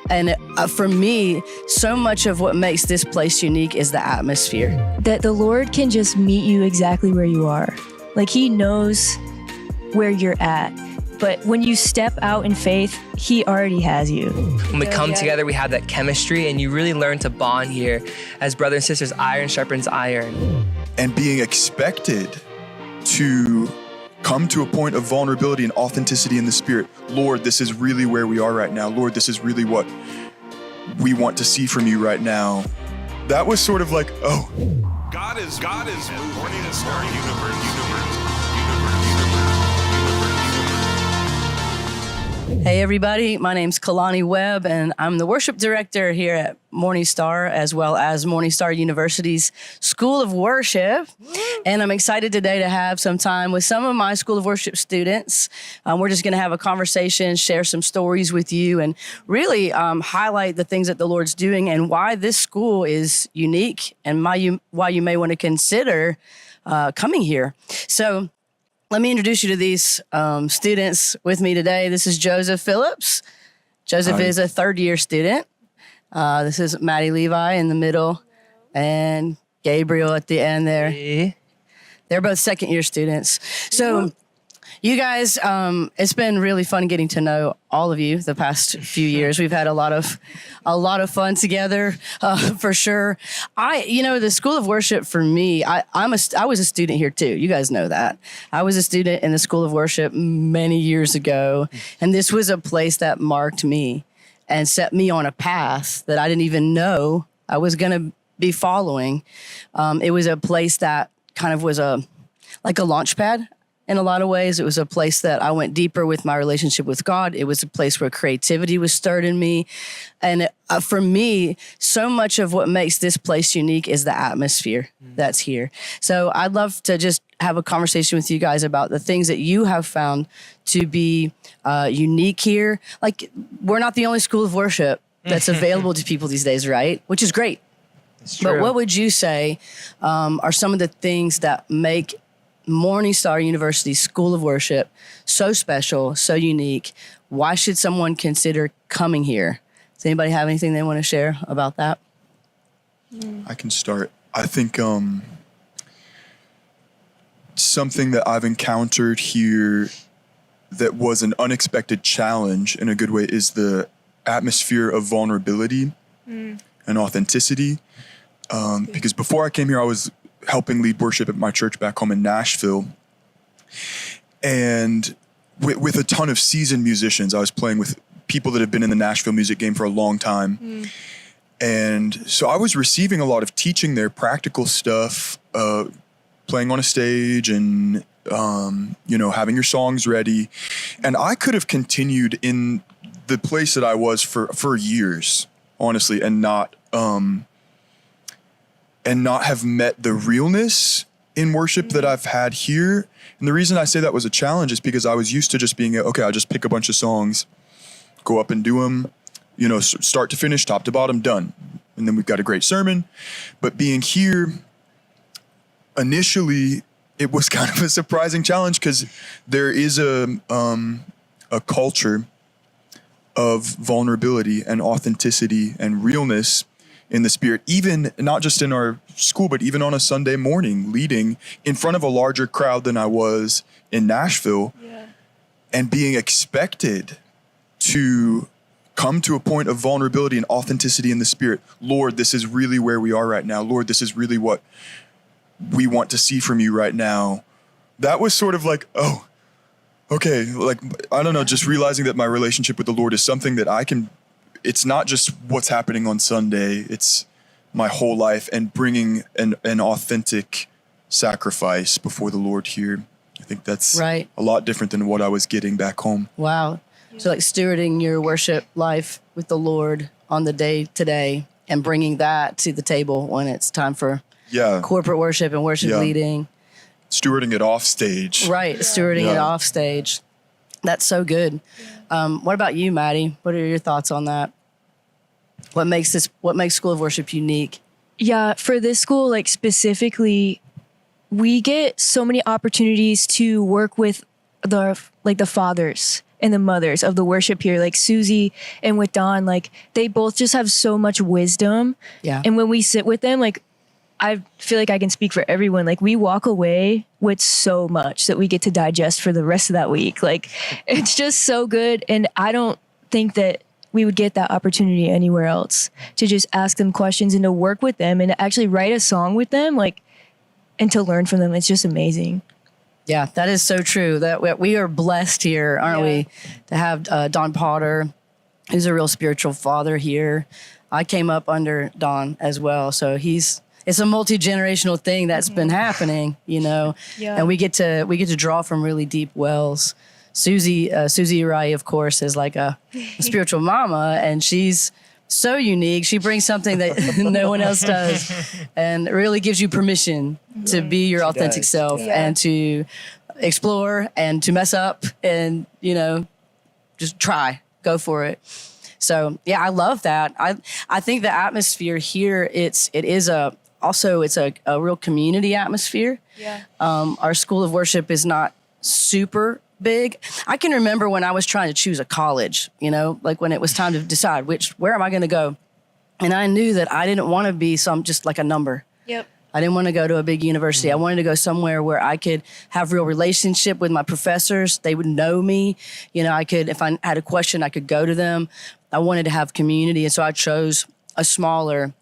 And for me, so much of what makes this place unique is the atmosphere. That the Lord can just meet you exactly where you are. Like, he knows where you're at. But when you step out in faith, he already has you. When we come together, we have that chemistry, and you really learn to bond here as brothers and sisters. Iron sharpens iron. And being expected to come to a point of vulnerability and authenticity in the Spirit. Lord, this is really where we are right now. Lord, this is really what we want to see from you right now. That was sort of like, oh. God is MorningStar University. Hey everybody, my name's Kelanie Webb and I'm the worship director here at MorningStar as well as MorningStar University's School of Worship. And I'm excited today to have some time with some of my School of Worship students. We're just going to have a conversation, share some stories with you, and really highlight the things that the Lord's doing and why this school is unique and why you may want to consider coming here. So let me introduce you to these students with me today. This is Joseph Phillips. Joseph is a third-year student. This is Maddie Levi in the middle and Gabriel at the end there. Hey. They're both second-year students. So you guys, it's been really fun getting to know all of you the past few years. We've had a lot of fun together, for sure. The School of Worship for me, I was a student here too. You guys know that. I was a student in the School of Worship many years ago, and this was a place that marked me and set me on a path that I didn't even know I was going to be following. It was a place that kind of was like a launch pad. In a lot of ways, it was a place that I went deeper with my relationship with God. It was a place where creativity was stirred in me. And for me, so much of what makes this place unique is the atmosphere that's here. So I'd love to just have a conversation with you guys about the things that you have found to be unique here. Like, we're not the only School of Worship that's available to people these days, right? Which is great. But what would you say are some of the things that make MorningStar University School of Worship so special, so unique? Why should someone consider coming here? Does anybody have anything they want to share about that? I can start. I think something that I've encountered here that was an unexpected challenge in a good way is the atmosphere of vulnerability and authenticity. Because before I came here, I was helping lead worship at my church back home in Nashville. And with a ton of seasoned musicians, I was playing with people that have been in the Nashville music game for a long time. And so I was receiving a lot of teaching there, practical stuff, playing on a stage and, having your songs ready. And I could have continued in the place that I was for years, honestly, and not have met the realness in worship that I've had here. And the reason I say that was a challenge is because I was used to just being, okay, I'll just pick a bunch of songs, go up and do them, start to finish, top to bottom, done. And then we've got a great sermon. But being here, initially, it was kind of a surprising challenge because there is a culture of vulnerability and authenticity and realness in the Spirit, even not just in our school, but even on a Sunday morning, leading in front of a larger crowd than I was in Nashville, and being expected to come to a point of vulnerability and authenticity in the Spirit. Lord, this is really where we are right now. Lord, this is really what we want to see from you right now. That was sort of like, oh, okay, like, I don't know, just realizing that my relationship with the Lord is something that it's not just what's happening on Sunday, it's my whole life, and bringing an authentic sacrifice before the Lord here. I think that's right. A lot different than what I was getting back home. Wow. So like stewarding your worship life with the Lord on the day today and bringing that to the table when it's time for corporate worship and worship leading. Stewarding it off stage. Right, stewarding it off stage. That's so good. What about you, Maddie? What are your thoughts on that? What makes School of Worship unique? Yeah, for this school, like specifically, we get so many opportunities to work with the fathers and the mothers of the worship here, like Susie and with Dawn, like they both just have so much wisdom. Yeah. And when we sit with them, like I feel like I can speak for everyone. Like we walk away with so much that we get to digest for the rest of that week. Like it's just so good. And I don't think that we would get that opportunity anywhere else to just ask them questions and to work with them and to actually write a song with them, like, and to learn from them. It's just amazing. Yeah, that is so true. That we are blessed here, aren't we, to have Don Potter, who's a real spiritual father here. I came up under Don as well, so it's a multi-generational thing that's been happening, you know, and we get to draw from really deep wells. Susie Uriah, of course, is like a spiritual mama, and she's so unique. She brings something that no one else does, and it really gives you permission to be your authentic self and to explore and to mess up and, you know, just go for it. So yeah, I love that. I think the atmosphere here, it's a real community atmosphere. Yeah. Our school of worship is not super big. I can remember when I was trying to choose a college, you know, like when it was time to decide where am I going to go? And I knew that I didn't want to be just like a number. Yep. I didn't want to go to a big university. I wanted to go somewhere where I could have real relationship with my professors. They would know me. You know, if I had a question, I could go to them. I wanted to have community. And so I chose a smaller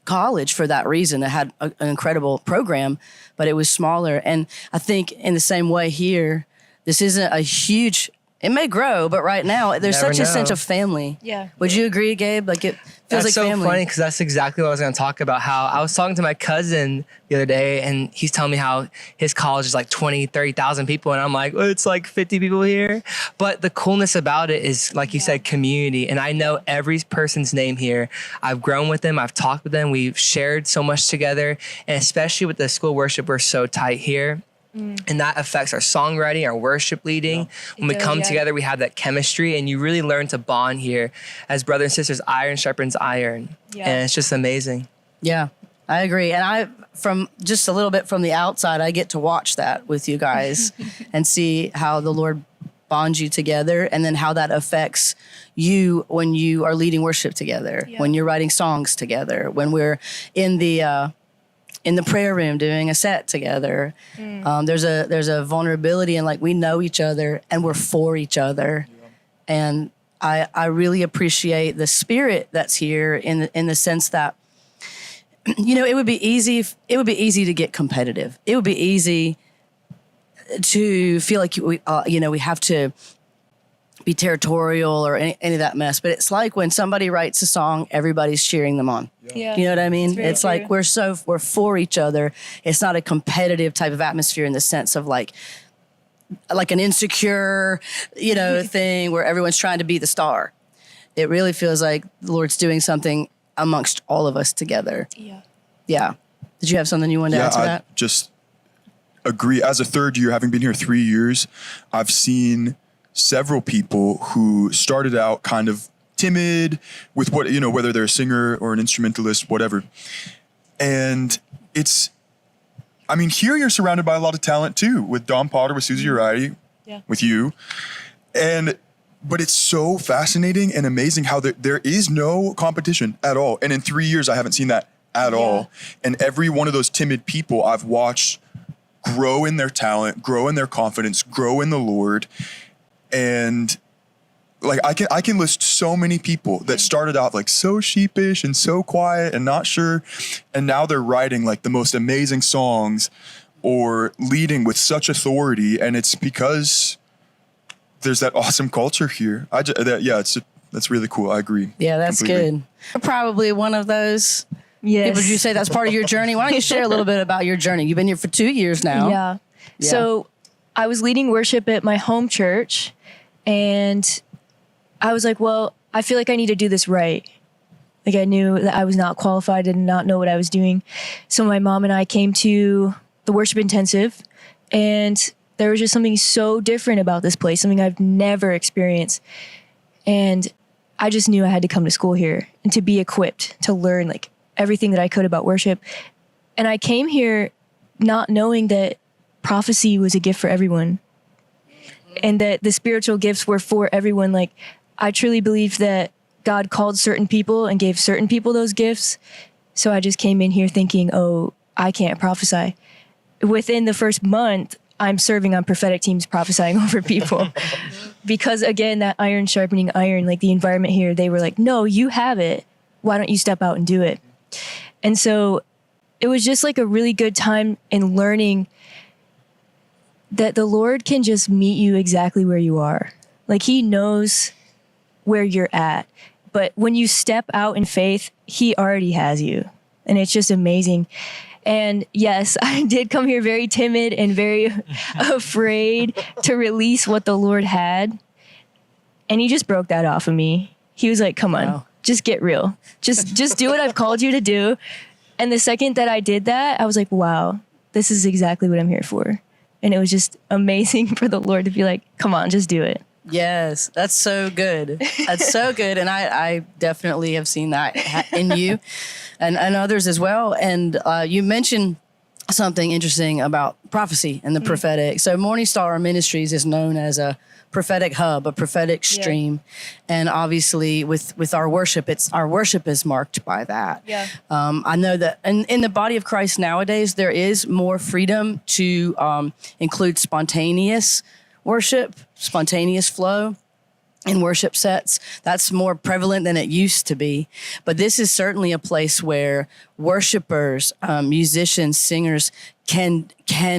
college for that reason. It had an incredible program, but it was smaller. And I think in the same way here, this isn't a huge, it may grow, but right now there's such a sense of family. Yeah. Would you agree, Gabe? Like it feels like family. That's so funny because that's exactly what I was going to talk about. How I was talking to my cousin the other day and he's telling me how his college is like 20, 30,000 people. And I'm like, well, it's like 50 people here. But the coolness about it is, like you said, community. And I know every person's name here. I've grown with them. I've talked with them. We've shared so much together. And especially with the school worship, we're so tight here. And that affects our songwriting, our worship leading. When we come together, we have that chemistry, and you really learn to bond here as brothers and sisters. Iron sharpens iron, and it's just amazing. Yeah, I agree. And from just a little bit from the outside, I get to watch that with you guys and see how the Lord bonds you together, and then how that affects you when you are leading worship together, when you're writing songs together, when we're in the prayer room doing a set together. There's a vulnerability and like we know each other and we're for each other. And I really appreciate the spirit that's here in the sense that, you know, it would be easy to get competitive. It would be easy to feel like we have to be territorial or any of that mess. But it's like when somebody writes a song, everybody's cheering them on. Yeah. You know what I mean? It's like we're for each other. It's not a competitive type of atmosphere in the sense of like an insecure, thing where everyone's trying to be the star. It really feels like the Lord's doing something amongst all of us together. Yeah. Yeah. Did you have something you wanted to add to that? I just agree. As a third year, having been here 3 years, I've seen several people who started out kind of timid with whether they're a singer or an instrumentalist, whatever. And here you're surrounded by a lot of talent too, with Don Potter, with Susie Uriah, with you. But it's so fascinating and amazing how there is no competition at all. And in 3 years, I haven't seen that at all. And every one of those timid people I've watched grow in their talent, grow in their confidence, grow in the Lord. And like I can list so many people that started out like so sheepish and so quiet and not sure, and now they're writing like the most amazing songs or leading with such authority, and it's because there's that awesome culture here. That's really cool. I agree. Yeah, that's completely good. Probably one of those. Yes. Would you say that's part of your journey? Why don't you share a little bit about your journey? You've been here for 2 years now. Yeah. So I was leading worship at my home church, and I was like, well, I feel like I need to do this right. Like I knew that I was not qualified and not know what I was doing. So my mom and I came to the worship intensive, and there was just something so different about this place, something I've never experienced. And I just knew I had to come to school here and to be equipped to learn like everything that I could about worship. And I came here not knowing that prophecy was a gift for everyone. and that the spiritual gifts were for everyone. Like, I truly believe that God called certain people and gave certain people those gifts. So I just came in here thinking, oh, I can't prophesy. Within the first month, I'm serving on prophetic teams prophesying over people. Because again, that iron sharpening iron, like the environment here, they were like, no, you have it. Why don't you step out and do it? And so it was just like a really good time in learning that the Lord can just meet you exactly where you are. Like, he knows where you're at. But when you step out in faith, he already has you. And it's just amazing. And yes, I did come here very timid and very afraid to release what the Lord had. And he just broke that off of me. He was like, come on, Wow. just get real. Just do what I've called you to do. And the second that I did that, I was like, wow, this is exactly what I'm here for. And it was just amazing for the Lord to be like, come on, just do it. Yes, that's so good. That's so good. And I definitely have seen that in you and others as well. And you mentioned something interesting about prophecy and the prophetic. So MorningStar Ministries is known as a prophetic hub, a prophetic stream. And obviously with our worship, our worship is marked by that. Yeah. I know that in the body of Christ nowadays, there is more freedom to include spontaneous worship, spontaneous flow in worship sets. That's more prevalent than it used to be. But this is certainly a place where worshipers, musicians, singers can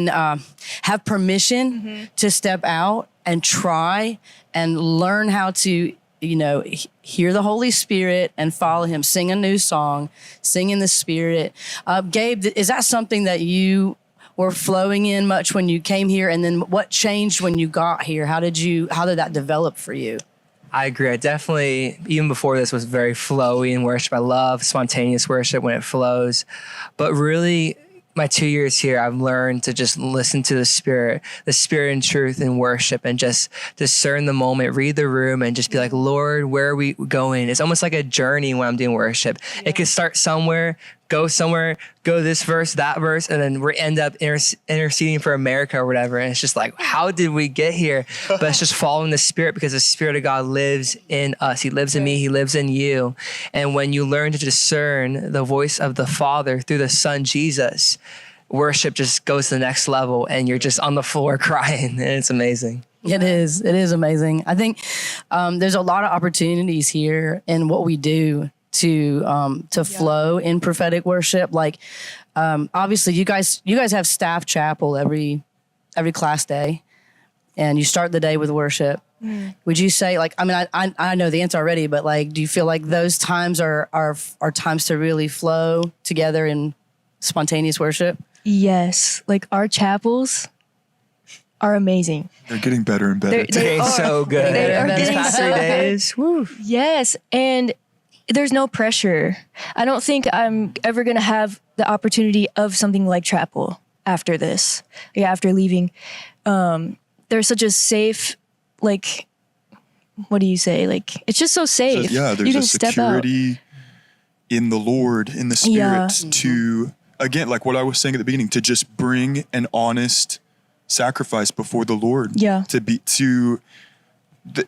have permission to step out and try and learn how to, hear the Holy Spirit and follow him, sing a new song, sing in the Spirit. Gabe, is that something that you were flowing in much when you came here? And then what changed when you got here? How did that develop for you? I agree. I definitely, even before this, was very flowy in worship. I love spontaneous worship when it flows. But really, my 2 years here, I've learned to just listen to the Spirit and truth in worship, and just discern the moment, read the room, and just be like, Lord, where are we going? It's almost like a journey when I'm doing worship. Yeah. It could start somewhere, go this verse, that verse, and then we end up interceding for America or whatever. And it's just like, how did we get here? But it's just following the Spirit, because the Spirit of God lives in us. He lives in me. He lives in you. And when you learn to discern the voice of the Father through the Son, Jesus, worship just goes to the next level, and you're just on the floor crying, and it's amazing. It is. It is amazing. I think there's a lot of opportunities here in what we do to flow in prophetic worship. Like, obviously you guys have staff chapel every class day, and you start the day with worship. Would you say, like, I mean, I know the answer already, but like, do you feel like those times are times to really flow together in spontaneous worship? Yes. Like, our chapels are amazing. They're getting better and better. They are so good. They are These getting past so 3 good. days. Woo. Yes. And there's no pressure. I don't think I'm ever going to have the opportunity of something like chapel after this. Yeah, after leaving. There's such a safe, like, what do you say? Like, it's just so safe. So, there's you can a security in the Lord, in the Spirit, to, again, like what I was saying at the beginning, to just bring an honest sacrifice before the Lord. Yeah.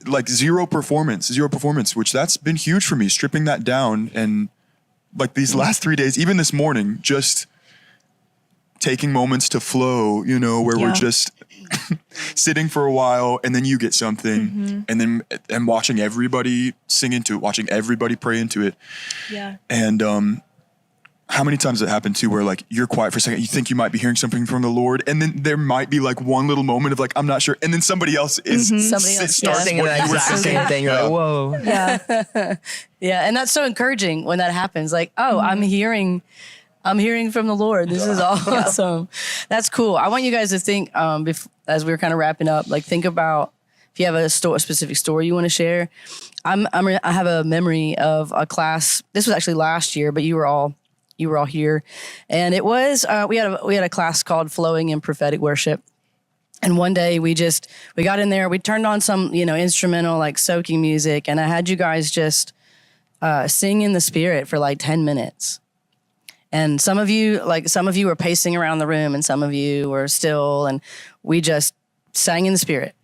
Like zero performance, which that's been huge for me, stripping that down. And like these last 3 days, even this morning, just taking moments to flow, where we're just sitting for a while, and then you get something, and watching everybody sing into it, watching everybody pray into it. Yeah. And how many times it happened too, where like you're quiet for a second, you think you might be hearing something from the Lord, and then there might be like one little moment of like, I'm not sure, and then somebody else starts singing the exact same thing. You're like, whoa. Yeah. Yeah, and that's so encouraging when that happens. Like, oh, I'm hearing from the Lord. This is awesome. That's cool. I want you guys to think, as we're kind of wrapping up, like, think about if you have a specific story you want to share. I have a memory of a class. This was actually last year, but you were all here, and it was we had a class called Flowing in Prophetic Worship. And one day we got in there, we turned on some, instrumental, like, soaking music, and I had you guys just sing in the Spirit for like 10 minutes. And some of you were pacing around the room, and some of you were still, and we just sang in the Spirit.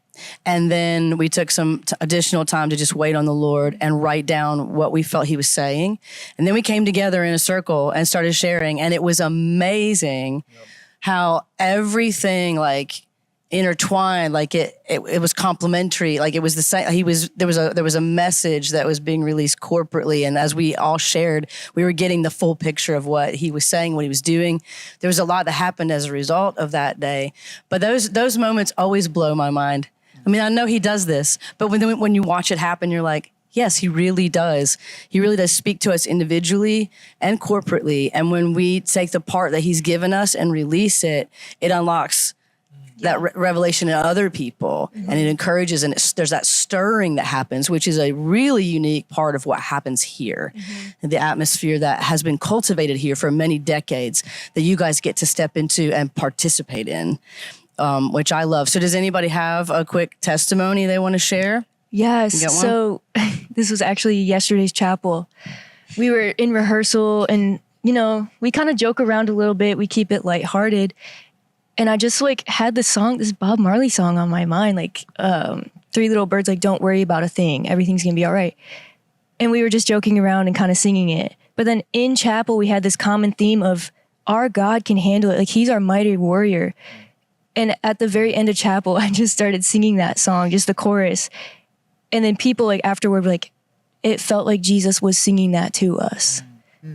And then we took some additional time to just wait on the Lord and write down what we felt he was saying. And then we came together in a circle and started sharing. And it was amazing how everything like intertwined, like it was complementary. Like it was the same. There was a message that was being released corporately. And as we all shared, we were getting the full picture of what he was saying, what he was doing. There was a lot that happened as a result of that day. But those moments always blow my mind. I mean, I know he does this, but when you watch it happen, you're like, yes, he really does. He really does speak to us individually and corporately. And when we take the part that he's given us and release it, it unlocks that revelation in other people, and it encourages, and there's that stirring that happens, which is a really unique part of what happens here. The atmosphere that has been cultivated here for many decades that you guys get to step into and participate in. Which I love. So does anybody have a quick testimony they want to share? Yes. So this was actually yesterday's chapel. We were in rehearsal and, we kind of joke around a little bit. We keep it lighthearted. And I just had this Bob Marley song on my mind, Three Little Birds, don't worry about a thing. Everything's going to be all right. And we were just joking around and kind of singing it. But then in chapel, we had this common theme of our God can handle it. He's our mighty warrior. And at the very end of chapel, I just started singing that song, just the chorus. And then people afterward were it felt like Jesus was singing that to us.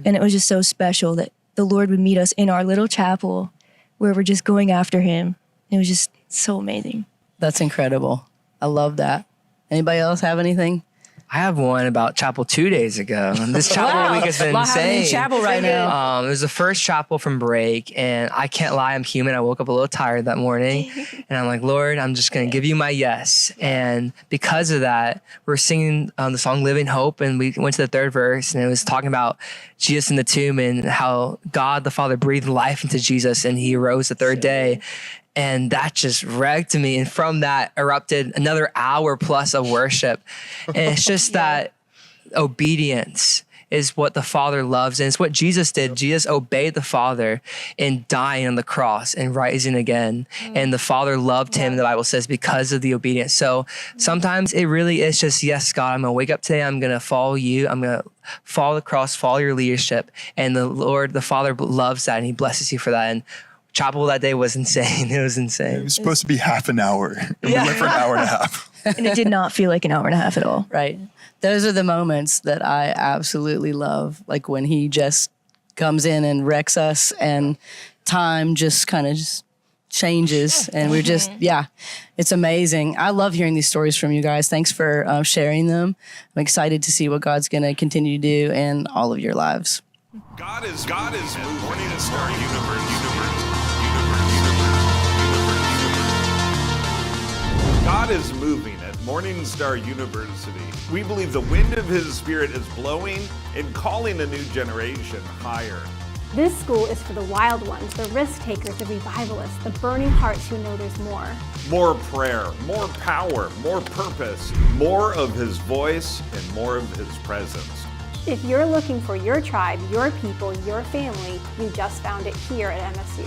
And it was just so special that the Lord would meet us in our little chapel where we're just going after him. It was just so amazing. That's incredible. I love that. Anybody else have anything? I have one about chapel 2 days ago. And this chapel week has been insane. Chapel right now. It was the first chapel from break, and I can't lie, I'm human. I woke up a little tired that morning, and I'm like, Lord, I'm just going to give you my yes. And because of that, we're singing the song Living Hope, and we went to the third verse, and it was talking about Jesus in the tomb and how God the Father breathed life into Jesus, and he arose the third day. And that just wrecked me. And from that erupted another hour plus of worship. And it's just that obedience is what the Father loves. And it's what Jesus did. Jesus obeyed the Father in dying on the cross and rising again. And the Father loved him, the Bible says, because of the obedience. So sometimes it really is just, yes, God, I'm going to wake up today. I'm going to follow you. I'm going to follow the cross, follow your leadership. And the Lord, the Father loves that, and he blesses you for that. And chapel that day was insane. It was insane. It was supposed to be half an hour. And we went for an hour and a half. And it did not feel like an hour and a half at all. Right. Those are the moments that I absolutely love. Like when he just comes in and wrecks us and time just kind of just changes. And we're just, it's amazing. I love hearing these stories from you guys. Thanks for sharing them. I'm excited to see what God's going to continue to do in all of your lives. God is MorningStar University. God is moving at MorningStar University. We believe the wind of his spirit is blowing and calling a new generation higher. This school is for the wild ones, the risk takers, the revivalists, the burning hearts who know there's more. More prayer, more power, more purpose, more of his voice, and more of his presence. If you're looking for your tribe, your people, your family, you just found it here at MSU.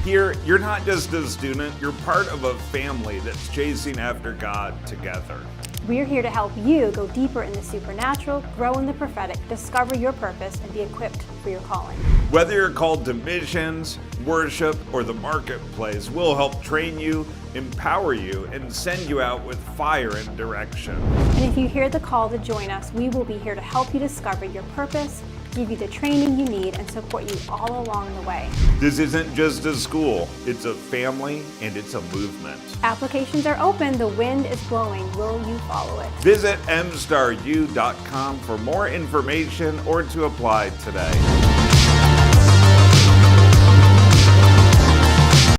Here, you're not just a student, you're part of a family that's chasing after God together. We're here to help you go deeper in the supernatural, grow in the prophetic, discover your purpose, and be equipped for your calling. Whether you're called to missions, worship, or the marketplace, we'll help train you, empower you, and send you out with fire and direction. And if you hear the call to join us, we will be here to help you discover your purpose, give you the training you need, and support you all along the way. This isn't just a school, it's a family and it's a movement. Applications are open, the wind is blowing. Will you follow it? Visit mstaru.com for more information or to apply today.